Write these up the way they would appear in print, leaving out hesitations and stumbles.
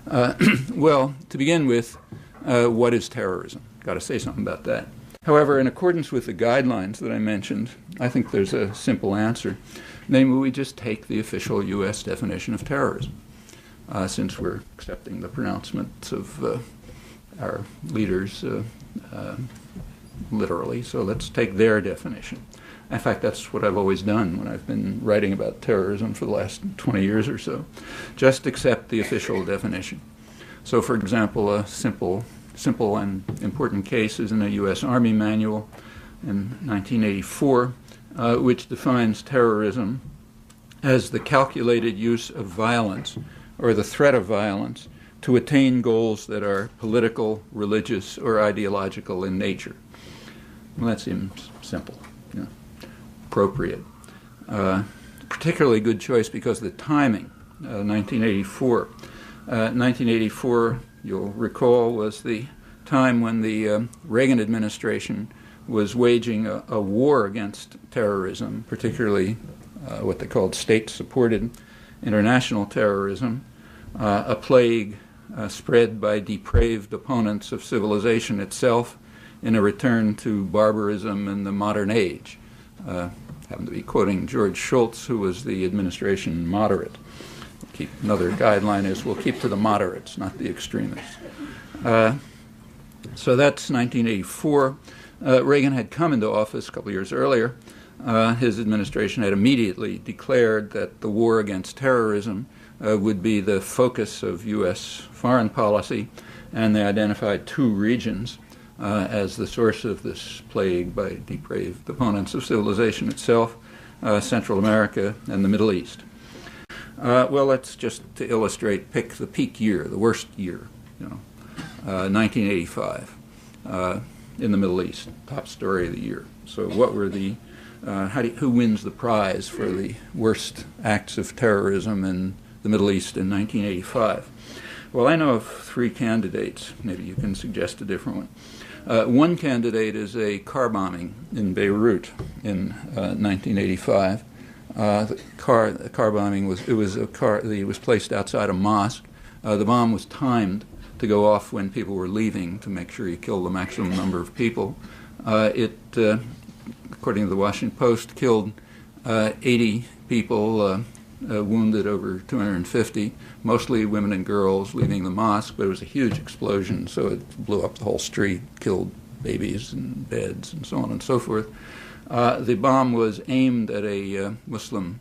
Well, to begin with, what is terrorism? Got to say something about that. However, in accordance with the guidelines that I mentioned, I think there's a simple answer. Namely, we just take the official U.S. definition of terrorism, since we're accepting the pronouncements of our leaders literally. So let's take their definition. In fact, that's what I've always done when I've been writing about terrorism for the last 20 years or so. Just accept the official definition. So, for example, a simple and important case is in a U.S. Army manual in 1984, which defines terrorism as the calculated use of violence or the threat of violence to attain goals that are political, religious, or ideological in nature. Well, that seems simple, appropriate. Particularly good choice because of the timing, 1984. 1984, you'll recall, was the time when the Reagan administration was waging a war against terrorism, particularly what they called state-supported international terrorism, a plague spread by depraved opponents of civilization itself in a return to barbarism in the modern age. I happen to be quoting George Shultz, who was the administration moderate. Another guideline is we'll keep to the moderates, not the extremists. So that's 1984. Reagan had come into office a couple years earlier. His administration had immediately declared that the war against terrorism would be the focus of U.S. foreign policy, and they identified two regions as the source of this plague by depraved opponents of civilization itself, Central America and the Middle East. Well, let's just, to illustrate, pick the peak year, the worst year, 1985 in the Middle East, top story of the year. So what were the, who wins the prize for the worst acts of terrorism in the Middle East in 1985? Well, I know of three candidates. Maybe you can suggest a different one. One candidate is a car bombing in Beirut in 1985. The car bombing was a car that was placed outside a mosque. The bomb was timed to go off when people were leaving to make sure you kill the maximum number of people. It, according to the Washington Post, killed 80 people, wounded over 250, mostly women and girls leaving the mosque, but it was a huge explosion, so it blew up the whole street, killed babies and beds and so on and so forth. The bomb was aimed at a Muslim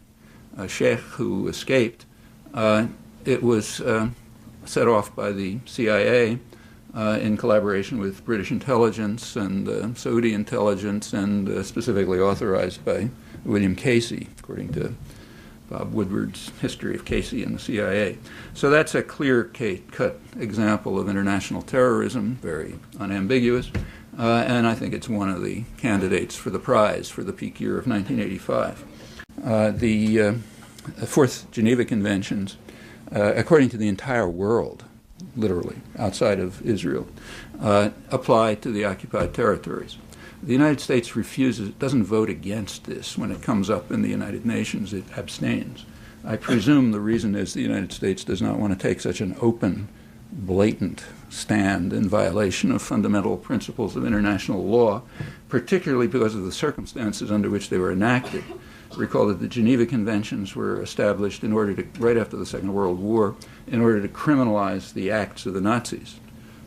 sheikh who escaped. It was set off by the CIA in collaboration with British intelligence and Saudi intelligence, and specifically authorized by William Casey, according to Bob Woodward's History of Casey and the CIA. So that's a clear-cut example of international terrorism, very unambiguous, and I think it's one of the candidates for the prize for the peak year of 1985. The Fourth Geneva Conventions, according to the entire world, literally, outside of Israel, apply to the occupied territories. The United States refuses, doesn't vote against this when it comes up in the United Nations. It abstains. I presume the reason is the United States does not want to take such an open, blatant stand in violation of fundamental principles of international law, particularly because of the circumstances under which they were enacted. Recall that the Geneva Conventions were established in order to, right after the Second World War, in order to criminalize the acts of the Nazis.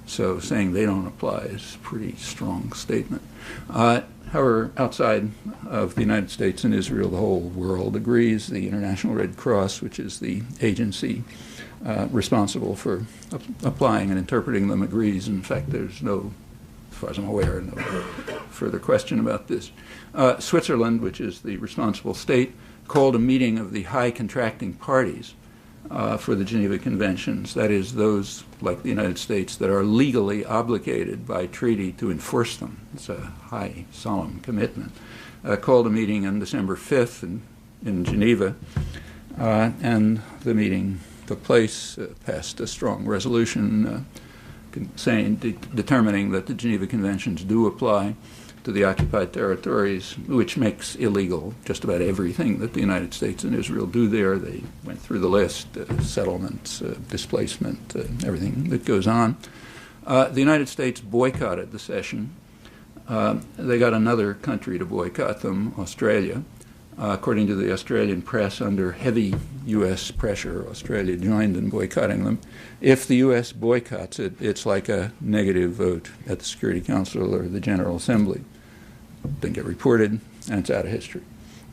So saying they don't apply is a pretty strong statement. However, outside of the United States and Israel, the whole world agrees. The International Red Cross, which is the agency responsible for applying and interpreting them, agrees. In fact, there's no, as far as I'm aware, no further question about this. Switzerland, which is the responsible state, called a meeting of the high contracting parties for the Geneva Conventions, that is, those, like the United States, that are legally obligated by treaty to enforce them. It's a high, solemn commitment. Called a meeting on December 5th in Geneva, and the meeting took place, passed a strong resolution determining that the Geneva Conventions do apply. to the occupied territories, which makes illegal just about everything that the United States and Israel do there. They went through the list, settlements, displacement, everything that goes on. The United States boycotted the session. They got another country to boycott them, Australia. According to the Australian press, under heavy U.S. pressure, Australia joined in boycotting them. If the U.S. boycotts it, it's like a negative vote at the Security Council or the General Assembly. Didn't get reported, and it's out of history.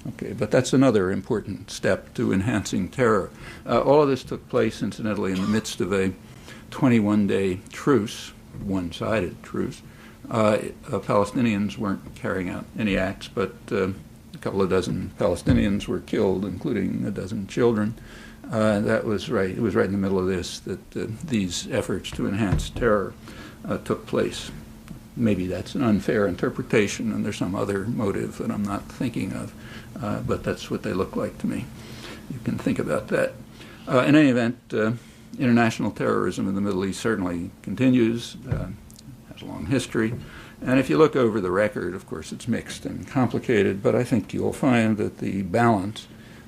Okay, but that's another important step to enhancing terror. All of this took place, incidentally, in the midst of a 21-day truce, one-sided truce. Palestinians weren't carrying out any acts, but a couple of dozen Palestinians were killed, including a dozen children. That was right. It was right in the middle of this that these efforts to enhance terror took place. Maybe that's an unfair interpretation, and there's some other motive that I'm not thinking of, but that's what they look like to me. You can think about that. In any event, international terrorism in the Middle East certainly continues, has a long history. And if you look over the record, of course, it's mixed and complicated, but I think you'll find that the balance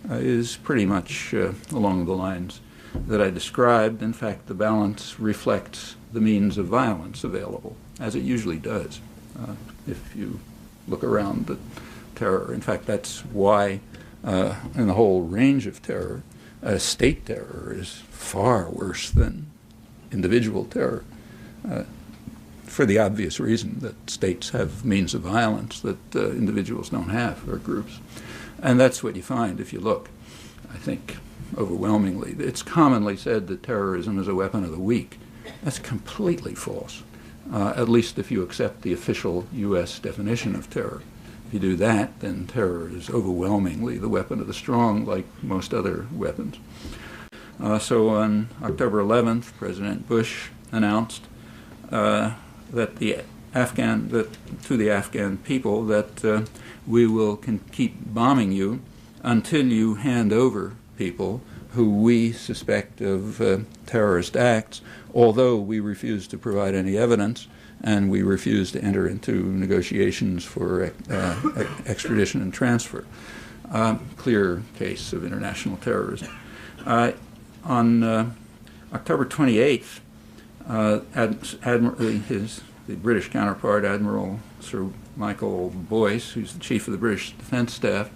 is pretty much along the lines that I described. In fact, the balance reflects the means of violence available, as it usually does, if you look around the terror. In fact, that's why in the whole range of terror, state terror is far worse than individual terror. For the obvious reason that states have means of violence that individuals don't have, or groups. And that's what you find if you look, I think, overwhelmingly. It's commonly said that terrorism is a weapon of the weak. That's completely false, at least if you accept the official U.S. definition of terror. If you do that, then terror is overwhelmingly the weapon of the strong, like most other weapons. So on October 11th, President Bush announced that to the Afghan people that we will keep bombing you until you hand over people who we suspect of terrorist acts, although we refuse to provide any evidence and we refuse to enter into negotiations for extradition and transfer. Clear case of international terrorism. On October 28th, the British counterpart, Admiral Sir Michael Boyce, who's the chief of the British Defence Staff,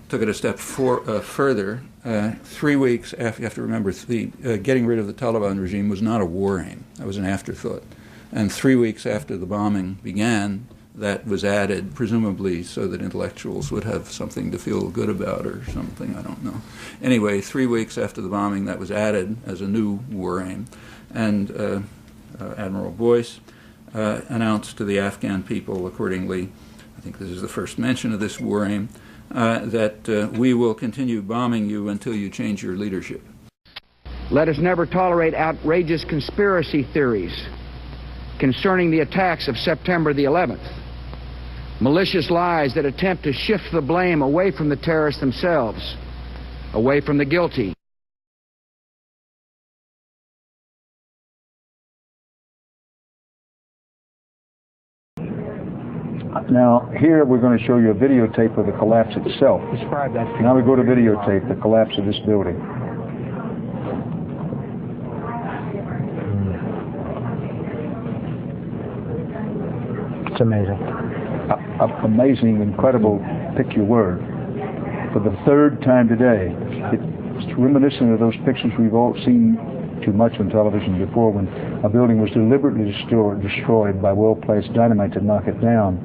took it a step further. 3 weeks after, you have to remember, getting rid of the Taliban regime was not a war aim. That was an afterthought. And 3 weeks after the bombing began, that was added, presumably so that intellectuals would have something to feel good about or something, I don't know. Anyway, 3 weeks after the bombing, that was added as a new war aim. And Admiral Boyce announced to the Afghan people accordingly, I think this is the first mention of this war aim, that we will continue bombing you until you change your leadership. Let us never tolerate outrageous conspiracy theories concerning the attacks of September the 11th. Malicious lies that attempt to shift the blame away from the terrorists themselves, away from the guilty. Now, here we're going to show you a videotape of the collapse itself. Describe that. Now we go to videotape, the collapse of this building. It's amazing. Amazing, incredible, pick your word. For the third time today, it's reminiscent of those pictures we've all seen too much on television before, when a building was deliberately destroyed by well-placed dynamite to knock it down.